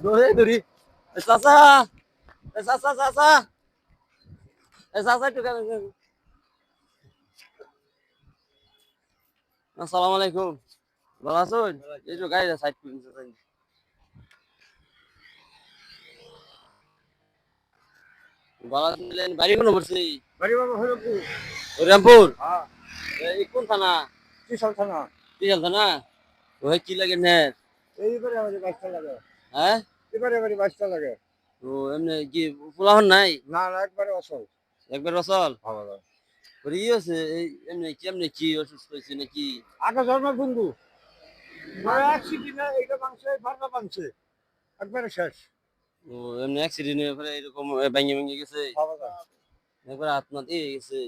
ধরে ধরি চাচা চাচা চাচা চাচা একটু আসসালামু আলাইকুম ভালো আছেন এই যে গাড়িটা সাইড করে দিতেছেন ভালো আছেন বাড়ি কোন পড়ছি বাড়ি বাবা হরিপুর। রামপুর হ্যাঁ, এই কোন থানা ত্রিশাল থানা। ত্রিশাল থানা ওই কি লাগে নেট এইবারে আমাদের বাইশটা লাগে। হ্যাঁ এবারে বাইশটা লাগে। ও এমনি কি ফুলাহন নাই না না, একবারে অসল। একবার রসল ভালো লাগে। ওর ই আছে এই এমনি কি অসুস্থ হয়েছে নাকি আগে জন্মের বন্ধু অ্যাক্সিডেন্ট, এইটা ভাঙছে, ফারটা ভাঙছে, একবারে শেষ। ও এমনি অ্যাক্সিডেন্ট হয়ে পরে এরকম ভেঙে ভেঙে গেছে ভালো লাগে। একবার আত্মহত্যা দিয়ে গেছে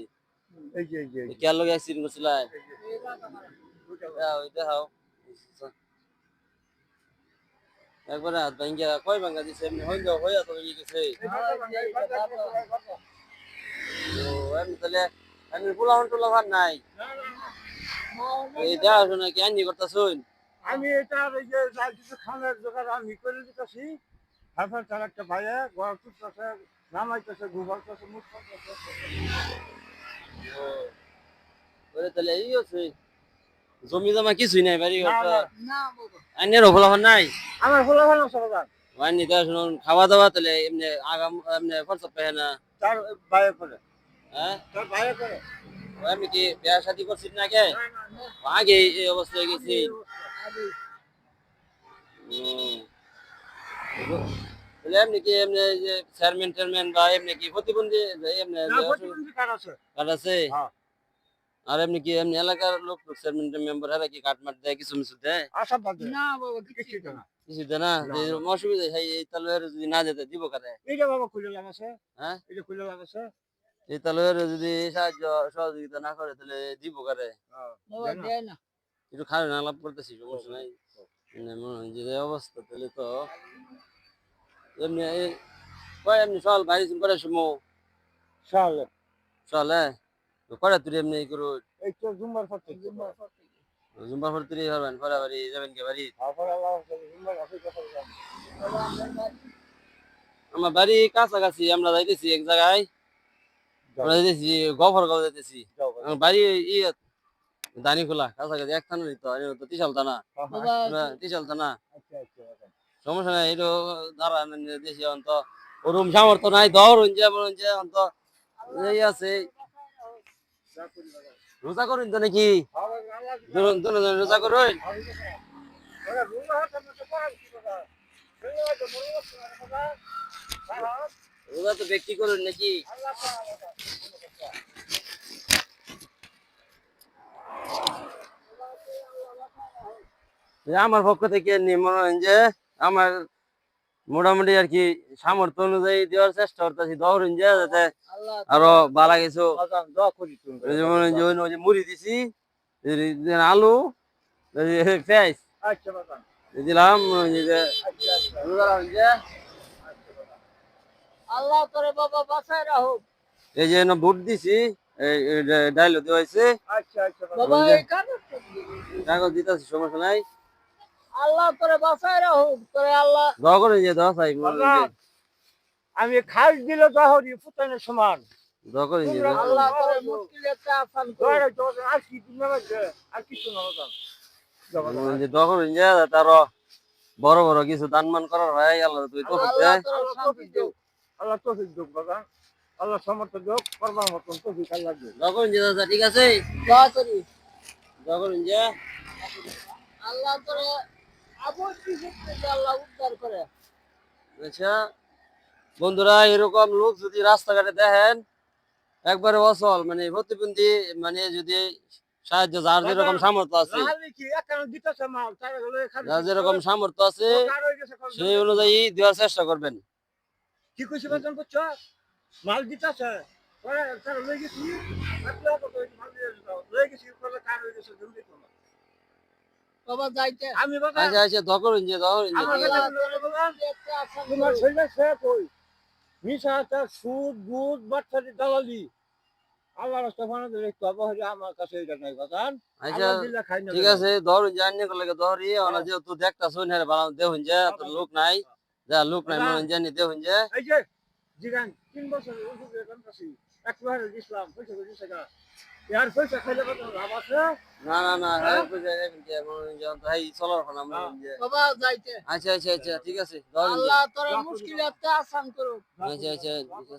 এই যে কে লোক অ্যাক্সিডেন্ট করছিল ওইটা হাও একবারে হাত ভাঙ্গা কয় ভাঙ্গা দিছে এমনি হইয়া তো ভেঙে গেছে তো এমনি তাহলে এমনি পোলাহন টোলাহান নাই এই দেখাশোনা কি আইনি করতেছুন আমি এটা ওই যে যা কিছু খানের জোগাড় আমি করে দিতেছি। তারপর তার একটা ভাইয়া ঘর তুলতেছে, নামাইতেছে, ঘুমাইতেছে, মুখ করতেছে। ওরে তাহলে এই আছে জমি জমা কিছুই নাই বাড়ি না ঘর না না বাবা। আইনের পোলাহন নাই আমার হলো ভালো সরকার আইনি দেখাশোনা খাওয়া দাওয়া তাহলে এমনি আগাম এমনি খরচ পায় না তার ভাইয়া করে, হ্যাঁ তার ভাইয়া করে। আমি কি বিয়া শাদি করছি না কে আগে এই অবস্থা হয়ে গেছি তাহলে এমনি কি এমনি যে চেয়ারম্যান টেয়ারম্যান বা এমনি কি প্রতিবন্ধী এমনি না, প্রতিবন্ধী কার্ড আছে। কার্ড আছে হ্যাঁ। আর এমনি কি এমনি এলাকার লোক চেয়ারম্যান মেম্বার এরা কি কাট মাট দেয় কিছু মিছু দেয় আশা বাদ না বাবা, কিছুই তো না। কিছু দেয় না না, যে না। অসুবিধা হয় এই তালুয়ের যদি না যেতে দিব কারে এইটা বাবা খুলে লাগাছে, হ্যাঁ এইটা খুলে লাগাছে। এই তালুয়ের যদি সাহায্য সহযোগিতা না করে তাহলে দিব কারে বাবা দেয় না। একটু খারাপ না লাভ করতেছি সমস্যা নাই মানে মনে হয় যে এই অবস্থা তাহলে তো এমনি কয় এমনি সকাল বাড়ি করে সময় সালে চলে করে তুই এমনি করো এই তো জুম্মার পর থেকে। জুম্বা ফর তুই হবেন পরে বাড়ি যাবেন কে বাড়ি তারপর আল্লাহ জুম্মার হাতে কথা বললাম। আমার বাড়ি কাছাকাছি আমরা যাইতেছি এক জায়গায় আমরা যাইতেছি গফরগাঁও যাইতেছি যাও আমার বাড়ি ইয়ে দানি খোলা কাছাকাছি এক থানা তো তো ত্রিশাল থানা ত্রিশাল থানা আচ্ছা আচ্ছা আচ্ছা। সমস্যা নাই এটা দাঁড়া দেশি অন্ত ওরম সামর্থ্য নাই দর হইছে বলুন যে অন্ত এই আছে রোজা করুন তো নাকি রোজা করুন রোজা তো ব্যক্তি করুন নাকি আমার পক্ষ থেকে মনে হয় যে আমার মোটামুটি আর কি সামর্থ্য অনুযায়ী দেওয়ার চেষ্টা করতেছি ধরুন যে যাতে আরো বালা কিছু যেমন ওই যে মুড়ি দিছি আলু পেঁয়াজ আচ্ছা বাবা, দিলাম ওই যে আচ্ছা আচ্ছা। রোজা রাখুন যে আল্লাহ তোরে বাবা বাঁচায় রাখুক। এই যে বুট দিছি ডাইল দেওয়া হয়েছে আচ্ছা আচ্ছা বাবা, ওই যে এই কাগজ কাগজ দিতেছি সমস্যা নাই আল্লাহ তোরে বাঁচায় রাখুক, তোরে আল্লাহ। দোয়া করে যে দোয়া চাই বাবা, আমি খাস দিলে দহরি পুতানের সমান। দোয়া করে যে আল্লাহ তোরে মুশকিলটা আসান করে। আর কি তুমি আমাকে আর কিছু না বাবা। যে দোয়া করুন যে তার বড় বড় কিছু দান মান করার হয় আল্লাহ তুই তো আল্লাহ তোরে শান্তি দেও। আল্লাহ তৌফিক দেও বাবা, আল্লাহ সমর্থন দেও, করবার মতন তৌফিক আল্লাহ দেও। দোয়া করুন যে দাদা ঠিক আছে দোয়া করি দোয়া করুন যে আল্লাহ তোরে আবার কিছু আল্লাহ উদ্ধার করে। আচ্ছা বন্ধুরা এরকম লোক যদি রাস্তাঘাটে দেখেন একবারে অসল মানে প্রতিবন্ধী মানে যদি সাহায্য যার যেরকম সামর্থ্য আছে লাহালি কি একখানা দিতেছে মাল, তারা হলো এখানে যার যেরকম সামর্থ্য আছে দরকার হয়ে গেছে কোন সেই অনুযায়ী দেওয়ার চেষ্টা করবেন কি কইছে বেতন করছো? মাল দিতেছে পরে তারা লই গেছি, আপনি কত মাল দিয়ে দাও, লই গেছি পরে কার হয়ে গেছে জলদি তো না। বাবা যাইতে আমি বাবা আচ্ছা আচ্ছা দোয়া করুন যে দোয়া করুন যে আমার ঠিক আছে। কাছে বাবা তোমার শরীরে সে কই মিশা আছে সুদ বুদ বাচ্চাদের দালালি। আমার স্টেফানো দিলে একটু আবহাওয়া আমার কাছে এটা নাই বাজান। আচ্ছা আমার দিলে খাই না। ঠিক আছে ধরুন যে অন্য লাগে ধরি আমরা যেহেতু দেখতা শুন হ্যাঁ বানাও দেখুন যে এত লোক নাই যা লোক নাই মনে হয় যে নিতে হইন যে এই যে জিগান 3 বছর ওষুধ বেতন পাচ্ছি 1 দিছিলাম পয়সা করে দিছে গা ইয়ার পয়সা খাইলে কত লাভ আছে না না না হ্যাঁ বুঝে যাবেন যে মনে হয় যে তাই চলার কোন আমরা যে বাবা যাইতে আচ্ছা আচ্ছা আচ্ছা ঠিক আছে দাও আল্লাহ তোর মুশকিল আসান করুক আচ্ছা আচ্ছা